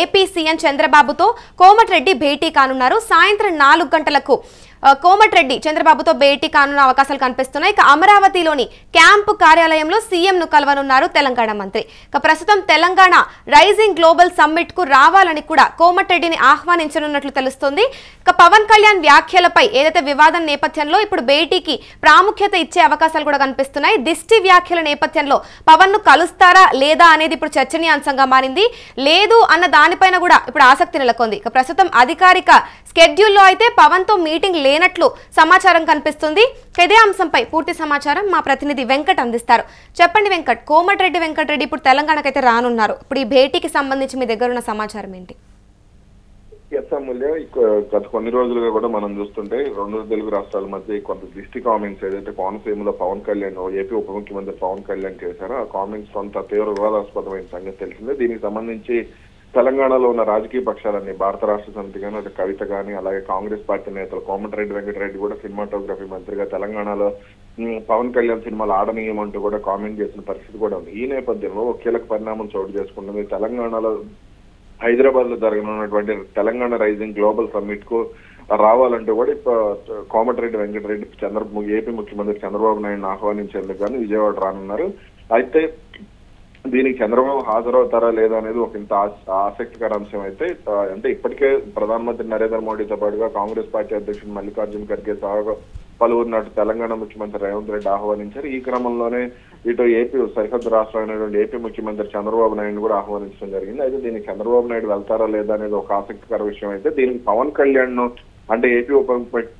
AP CM చంద్రబాబుతో కోమటిరెడ్డి భేటీ కానున్నారు. సాయంత్రం 4 గంటలకు కోమటిరెడ్డి చంద్రబాబుతో భేటీ కానున్న అవకాశాలు కనిపిస్తున్నాయి. ఇక అమరావతిలోని క్యాంపు కార్యాలయంలో సీఎంను కలవనున్నారు తెలంగాణ మంత్రి. ఇక ప్రస్తుతం తెలంగాణ రైజింగ్ గ్లోబల్ సమ్మిట్ కు రావాలని కూడా కోమటిరెడ్డిని ఆహ్వానించనున్నట్లు తెలుస్తోంది. ఇక పవన్ కళ్యాణ్ వ్యాఖ్యలపై ఏదైతే వివాదం నేపథ్యంలో ఇప్పుడు భేటీకి ప్రాముఖ్యత ఇచ్చే అవకాశాలు కూడా కనిపిస్తున్నాయి. దిష్టి వ్యాఖ్యల నేపథ్యంలో పవన్ ను కలుస్తారా లేదా అనేది ఇప్పుడు చర్చనీయాంశంగా మారింది. లేదు అన్న దానిపైన కూడా ఇప్పుడు ఆసక్తి నెలకొంది. ఇక ప్రస్తుతం అధికారిక స్కెడ్యూల్లో అయితే పవన్ తో మీటింగ్ లేనట్లు సమాచారం కనిపిస్తుంది. ఇదే అంశంపై పూర్తి సమాచారం మా ప్రతినిధి వెంకట్ అందిస్తారు. చెప్పండి వెంకట్, వెంకటరెడ్డి ఇప్పుడు తెలంగాణకైతే రానున్నారు. ఇప్పుడు ఈ భేటీకి సంబంధించి మీ దగ్గర ఉన్న సమాచారం ఏంటి? మూల్య గత కొన్ని రోజులుగా కూడా మనం చూస్తుంటే రెండు తెలుగు రాష్ట్రాల మధ్య కొంత దిష్టి కామెంట్స్ ఏదైతే కోనసీమలో పవన్ కళ్యాణ్ ఏపీ ఉప ముఖ్యమంత్రి పవన్ కళ్యాణ్ చేశారో ఆ కామెంట్స్ కొంత తీవ్ర వివాదాస్పదమైన సంగతి తెలిసిందే. దీనికి సంబంధించి తెలంగాణలో ఉన్న రాజకీయ పక్షాలన్నీ భారత రాష్ట్ర సమితి కానీ అటు కవిత కానీ అలాగే కాంగ్రెస్ పార్టీ నేతలు కోమటిరెడ్డి వెంకటరెడ్డి కూడా సినిమాటోగ్రఫీ మంత్రిగా తెలంగాణలో పవన్ కళ్యాణ్ సినిమాలు ఆడనీయమంటూ కూడా కామెంట్ చేసిన పరిస్థితి కూడా ఉంది. ఈ నేపథ్యంలో ఒక కీలక పరిణామం చోటు చేసుకుంటుంది. తెలంగాణలో హైదరాబాద్ లో జరగనున్నటువంటి తెలంగాణ రైజింగ్ గ్లోబల్ సమ్మిట్ కు రావాలంటూ కూడా కోమటిరెడ్డి వెంకటరెడ్డి ఏపీ ముఖ్యమంత్రి చంద్రబాబు నాయుడు ఆహ్వానించేందుకు కానీ విజయవాడ రానున్నారు. అయితే దీనికి చంద్రబాబు హాజరవుతారా లేదా అనేది ఒక ఇంత ఆసక్తికర అంశం అయితే అంటే ఇప్పటికే ప్రధానమంత్రి నరేంద్ర మోడీతో పాటుగా కాంగ్రెస్ పార్టీ అధ్యక్షుడు మల్లికార్జున ఖర్గే సహా పలువురు నాటి తెలంగాణ ముఖ్యమంత్రి రేవంత్ రెడ్డి ఆహ్వానించారు. ఈ క్రమంలోనే ఇటు ఏపీ సరిహద్దు రాష్ట్రం అయినటువంటి ఏపీ ముఖ్యమంత్రి చంద్రబాబు నాయుడు కూడా ఆహ్వానించడం జరిగింది. అయితే దీనికి చంద్రబాబు నాయుడు వెళ్తారా లేదా అనేది ఒక ఆసక్తికర విషయం అయితే దీనికి పవన్ కళ్యాణ్ ను అంటే ఏపీ ఉప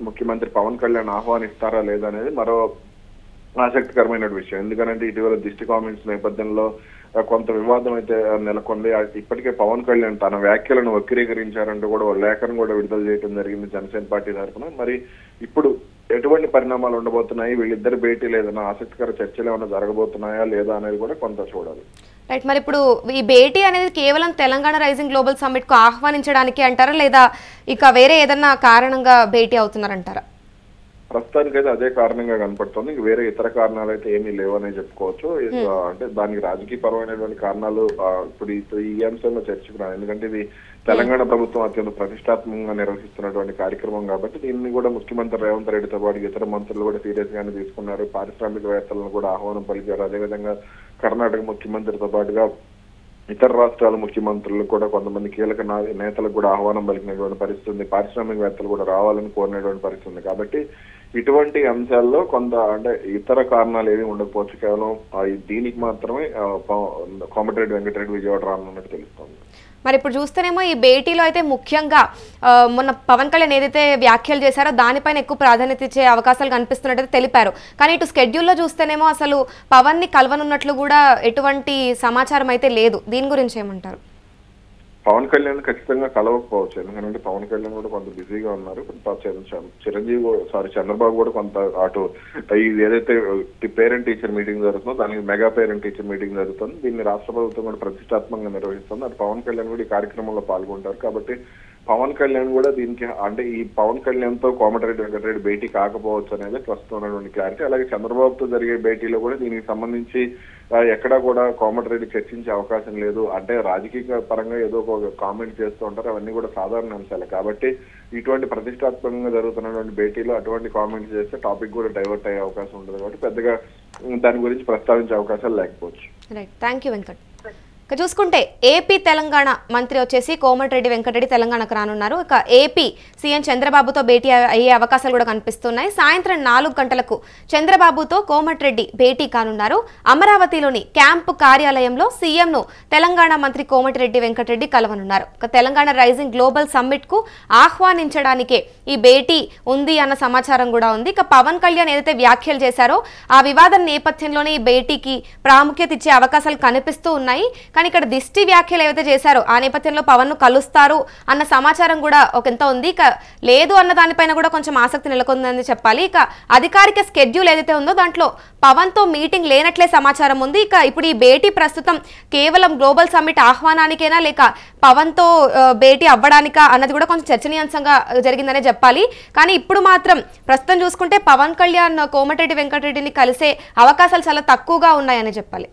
ముఖ్యమంత్రి పవన్ కళ్యాణ్ ఆహ్వానిస్తారా లేదా అనేది మరో ఆసక్తికరమైన విషయం. ఎందుకంటే ఇటీవల దిష్టి కామెంట్స్ నేపథ్యంలో కొంత వివాదం అయితే నెలకొంది. ఇప్పటికే పవన్ కళ్యాణ్ తన వ్యాఖ్యలను వక్రీకరించారంటూ కూడా లేఖను కూడా విడుదల చేయడం జరిగింది జనసేన పార్టీ తరఫున. మరి ఇప్పుడు ఎటువంటి పరిణామాలు ఉండబోతున్నాయి, వీళ్ళిద్దరు భేటీలు ఏదైనా ఆసక్తికర చర్చలు ఏమైనా జరగబోతున్నాయా లేదా అనేది కూడా కొంత చూడాలి. రైట్, మరి ఇప్పుడు ఈ భేటీ అనేది కేవలం తెలంగాణ రైజింగ్ గ్లోబల్ సమ్మిట్ కు ఆహ్వానించడానికి అంటారా లేదా ఇక వేరే ఏదన్నా కారణంగా భేటీ అవుతున్నారంటారా? ప్రస్తుతానికైతే అదే కారణంగా కనపడుతుంది. వేరే ఇతర కారణాలు అయితే ఏమీ లేవనే చెప్పుకోవచ్చు. అంటే దానికి రాజకీయ పరమైనటువంటి కారణాలు ఇప్పుడు ఈ అంశంలో చర్చకు రాదు. ఎందుకంటే ఇది తెలంగాణ ప్రభుత్వం అత్యంత ప్రతిష్టాత్మకంగా నిర్వహిస్తున్నటువంటి కార్యక్రమం కాబట్టి దీన్ని కూడా ముఖ్యమంత్రి రేవంత్ రెడ్డితో పాటు ఇతర మంత్రులు కూడా సీరియస్ గానే తీసుకున్నారు. పారిశ్రామికవేత్తలను కూడా ఆహ్వానం పలికారు. అదేవిధంగా కర్ణాటక ముఖ్యమంత్రితో పాటుగా ఇతర రాష్ట్రాల ముఖ్యమంత్రులు కూడా కొంతమంది కీలక నేతలకు కూడా ఆహ్వానం పలికినటువంటి పరిస్థితి ఉంది. పారిశ్రామికవేత్తలు కూడా రావాలని కోరినటువంటి పరిస్థితి ఉంది. కాబట్టి ఇటువంటి అంశాల్లో కొంత అంటే ఇతర కారణాలు ఏమీ ఉండకపోవచ్చు. కేవలం దీనికి మాత్రమే కోమటిరెడ్డి వెంకటరెడ్డి విజయవాడ రానున్నట్టు తెలుస్తోంది. మరి ఇప్పుడు చూస్తేనేమో ఈ భేటీలో అయితే ముఖ్యంగా మొన్న పవన్ కళ్యాణ్ ఏదైతే వ్యాఖ్యలు చేశారో దానిపైన ఎక్కువ ప్రాధాన్యత ఇచ్చే అవకాశాలు కనిపిస్తున్నట్టు తెలిపారు. కానీ ఇటు స్కెడ్యూల్లో చూస్తేనేమో అసలు పవన్ ని కలవనున్నట్లు కూడా ఎటువంటి సమాచారం అయితే లేదు. దీని గురించి ఏమంటారు? పవన్ కళ్యాణ్ ఖచ్చితంగా కలవకపోవచ్చు. ఎందుకంటే పవన్ కళ్యాణ్ కూడా కొంత బిజీగా ఉన్నారు. చంద్రబాబు కూడా కొంత అటు ఇది ఏదైతే పేరెంట్ టీచర్ మీటింగ్ జరుగుతుందో దానికి మెగా పేరెంట్ టీచర్ మీటింగ్ జరుగుతుంది. దీన్ని రాష్ట్ర ప్రభుత్వం కూడా ప్రతిష్టాత్మకంగా నిర్వహిస్తుంది. అటు పవన్ కళ్యాణ్ కూడా ఈ కార్యక్రమంలో పాల్గొంటారు. కాబట్టి పవన్ కళ్యాణ్ కూడా దీనికి అంటే ఈ పవన్ కళ్యాణ్ తో కోమటిరెడ్డి వెంకటరెడ్డి భేటీ కాకపోవచ్చు అనేది ప్రస్తుతం ఉన్నటువంటి క్లారిటీ. అలాగే చంద్రబాబుతో జరిగే భేటీలో కూడా దీనికి సంబంధించి ఎక్కడా కూడా కోమటిరెడ్డి చర్చించే అవకాశం లేదు. అంటే రాజకీయ పరంగా ఏదో ఒక కామెంట్ చేస్తూ ఉంటారు. అవన్నీ కూడా సాధారణ అంశాలే. కాబట్టి ఇటువంటి ప్రతిష్టాత్మకంగా జరుగుతున్నటువంటి భేటీలో అటువంటి కామెంట్స్ చేస్తే టాపిక్ కూడా డైవర్ట్ అయ్యే అవకాశం ఉంటుంది. కాబట్టి పెద్దగా దాని గురించి ప్రస్తావించే అవకాశాలు లేకపోవచ్చు. Right, thank you Venkat. ఇక చూసుకుంటే ఏపీ తెలంగాణ మంత్రి వచ్చేసి కోమటిరెడ్డి వెంకటరెడ్డి తెలంగాణకు రానున్నారు. ఇక ఏపీ సీఎం చంద్రబాబుతో భేటీ అయ్యే అవకాశాలు కూడా కనిపిస్తున్నాయి. సాయంత్రం 4 గంటలకు చంద్రబాబుతో కోమటిరెడ్డి భేటీ కానున్నారు. అమరావతిలోని క్యాంపు కార్యాలయంలో సీఎంను తెలంగాణ మంత్రి కోమటిరెడ్డి వెంకటరెడ్డి కలవనున్నారు. ఇక తెలంగాణ రైజింగ్ గ్లోబల్ సమ్మిట్ కు ఆహ్వానించడానికే ఈ భేటీ ఉంది అన్న సమాచారం కూడా ఉంది. ఇక పవన్ కళ్యాణ్ ఏదైతే వ్యాఖ్యలు చేశారో ఆ వివాదం నేపథ్యంలోనే ఈ భేటీకి ప్రాముఖ్యత ఇచ్చే అవకాశాలు కనిపిస్తూ ఉన్నాయి. కానీ ఇక్కడ దిష్టి వ్యాఖ్యలు ఏవైతే చేశారో ఆ నేపథ్యంలో పవన్ ను కలుస్తారు అన్న సమాచారం కూడా ఒకంత ఉంది. ఇక లేదు అన్న దానిపైన కూడా కొంచెం ఆసక్తి నెలకొందని చెప్పాలి. ఇక అధికారిక స్కెడ్యూల్ ఏదైతే ఉందో దాంట్లో పవన్ తో మీటింగ్ లేనట్లే సమాచారం ఉంది. ఇక ఇప్పుడు ఈ భేటీ ప్రస్తుతం కేవలం గ్లోబల్ సమ్మిట్ ఆహ్వానానికైనా లేక పవన్ తో భేటీ అవ్వడానికా అన్నది కూడా కొంచెం చర్చనీయాంశంగా జరిగిందనే చెప్పాలి. కానీ ఇప్పుడు మాత్రం ప్రస్తుతం చూసుకుంటే పవన్ కళ్యాణ్ కోమటిరెడ్డి వెంకటరెడ్డిని కలిసే అవకాశాలు చాలా తక్కువగా ఉన్నాయని చెప్పాలి.